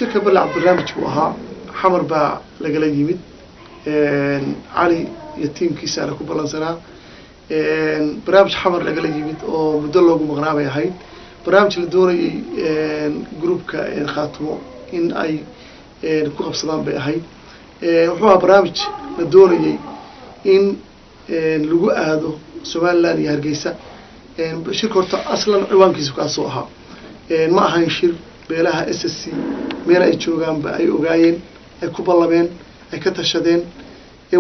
شركة بلع برنامج وها حمر با لقلا يمد علي يتيم كيسا لكو بلانسنا برنامج حمر لقلا يمد أو مدلوغو مغنابة هاي برنامج لدوري جروب خاتمو إن أي كوخب صدام بهاي وحوها برنامج لدوري إن لغو أهدو سوال لاني هرقيسا شركة أصلا عوان كيسو كاسوها ما أهان شير beelaha SSC meel ay joogaan ba ay ogaayeen ay ku ballameen ay ka tashadeen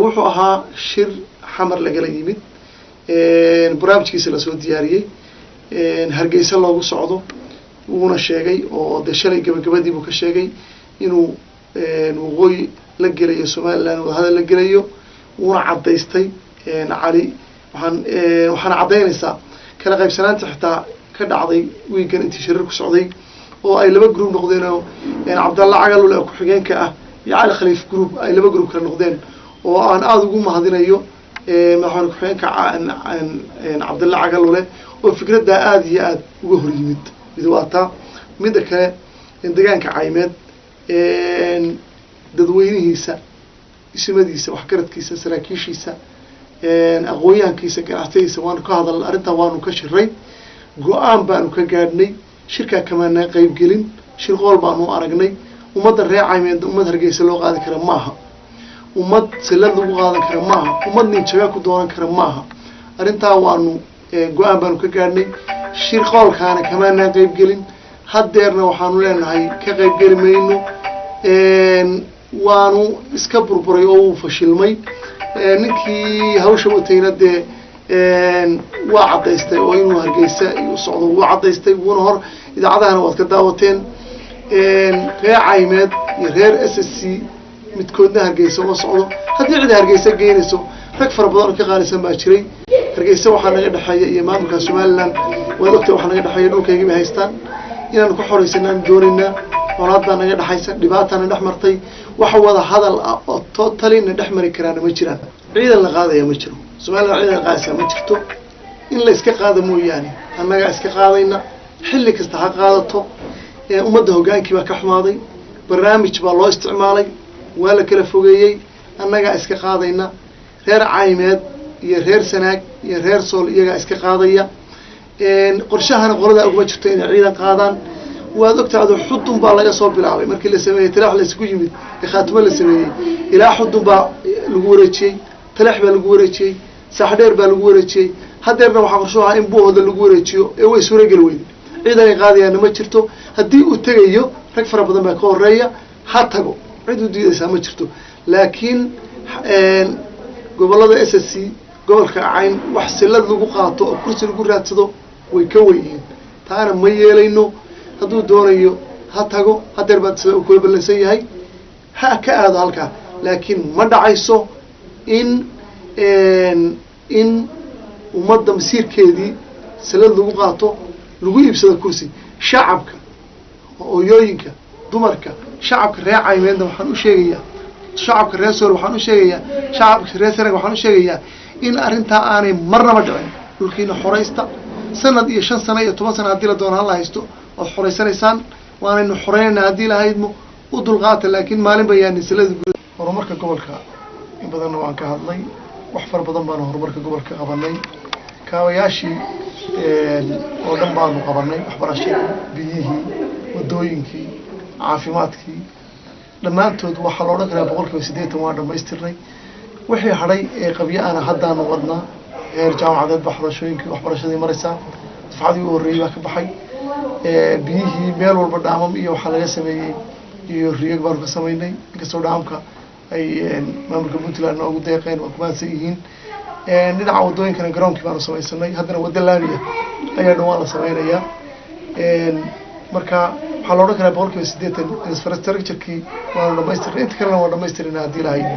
wuxuu ahaa shir xamar laga yimid barnaamijkiisa la soo diyaariyay hargeysa loogu socdo wuuna sheegay oo shalay gabagabadii buu ka sheegay inuu waqooyi la gelayo Soomaaliland wada hadal la gelayo wuuna cadeystay cali waxaan cadeynaysaa kala qaybsanaanta xitaa ka dhacday weekend intii shirar ku socday oo ay laba group noqdeen oo Cabdalla Cagal oo ku xigeenka ah iyo Cali Khaliif group ay laba group kala noqdeen oo aan aad ugu mahadinayo maxaan ku xigeenka Cabdalla Cagal oo fikradda aad iyo aad uga hor yimid midwaata mid kale deegaanka Caymeed dadweynihiisa ismadiisa wax karadkiisa saraakiishiisa aqoonyahankiisa ganacsigiisa waan ka hadal arinta waanu ka shiray go'aan baanu ka gaadhnay shirka kamaana qayb gelin shir qool baanu aragnay umada reer Caymeed umad Hargeysa loo qaadi kara maaha umad silad lagu qaadan kara maaha umad nin jaga ku dooran kara maaha arinta waanu go'aan baanu ka gaadhnay shir qoolkaana kamaana qayb gelin hadeerna waxaanu leenahay ka qayb gali mayno waanu iska burburay oo fashilmay ninkii hawsha watayna waa cadeystay oo inuu Hargeysa iyo socdo waa cadeystay wuuna hor idaacadahana waad ka daawateen reer Caymeed iyo reer SSC midkoodna Hargeysa oo socdo hadii cid Hargeysa geynayso rag fara badan ka qaalisan baa jiray Hargeysa waxa naga dhaxaya iyo maamulka Soomaaliland wada ogtay waxa naga dhaxaya dhulkayga ma haystaan inaan ku xoreysanaan doonayna walaadna naga dhaxaysan dhibaatana dhaxmartay waxa wada hadal oo totally dhaxmari karaan ma jiraan ciidan la qaadaya ma jiro Soomaaliland ciidan qaasa ma jirto in la iska qaado mooyaane annaga iska qaadayna xilli kasta ha qaadato ummadda hogaankii baa ka xumaaday barnaamij baa loo isticmaalay waa la kala fogeeyay annaga iska qaadayna reer Caymeed iyo reer Sanaag iyo reer Sool iyaga iska qaadaya qorshahana qolada ugu jirto in ciidan qaadaan waad ogtaado xudun baa laga soo bilaabay markii la sameeyay tilaax la isku yimid khaatimo la sameeyay ilaa xudun baa lagu wareejiyay tilaax baa lagu wareejiyay saxdheer baa lagu wareejiyay hadeerna waxa qorshaha in buuhooda lagu wareejiyo way suuragal weyn ciidan qaadayana ma jirto hadii uu tagayo rag fara badan baa ka horeeya ha tago cid u diidaysa ma jirto laakiin gobolada SSC gobolka Cayn wax silad lagu qaato oo kursi lagu raadsado way ka weeyeen taana ma yeelayno haduu doonayo ha tago hadeer baad soo ku balansan yahay ha ka aado halka laakiin ma dhacayso in ummadda masiirkeedii silad lagu qaato lagu iibsado kursi shacabka hooyooyinka dumarka shacabka reer Caymeed waxaan u sheegayaa shacabka reer Sool waxaan u sheegayaa shacabka reer Sanaag waxaan u sheegayaa in arinta aanay marnaba dhicin dhulkiina xoreysta sanad iyo 5 sano iyo 10 sano hadii la doono la haysto oo xoreysanaysan waana xoreynaa hadii la haydmo u dulqaata laakiin maalin bayaan silada horumarka gobolka in badan waan ka hadlay wax far badan baan horumarka gobolka qabanay kaawayaashii oo dhan baanu qabanay waxbarashada biyihii wadooyinkii caafimaadkii dhammaantood waxa loo dhaqaa 180 waa dhameystirnay wixii haray ee qabyana haddaan wadnaa heer jaamacadeed waxbarashadii maraysa dafcadii u horeeyay ka baxay biyihii meel walba dhaamam iyo waxa laga sameeyay iyo riyag baan ka sameeynay inkastoo dhaamka ay maamulka Puntland ugu deeqeen oo kumaansan yihiin dhinaca wadooyinkana garoonkii baan sameeyay haddana wada laamiya ayaa dhawaan la sameeynaya marka waxa loo dhaqaa 180 infrastructure-kii waa dhameystirnay inta kalena waa dhameystirnay hadii la hayo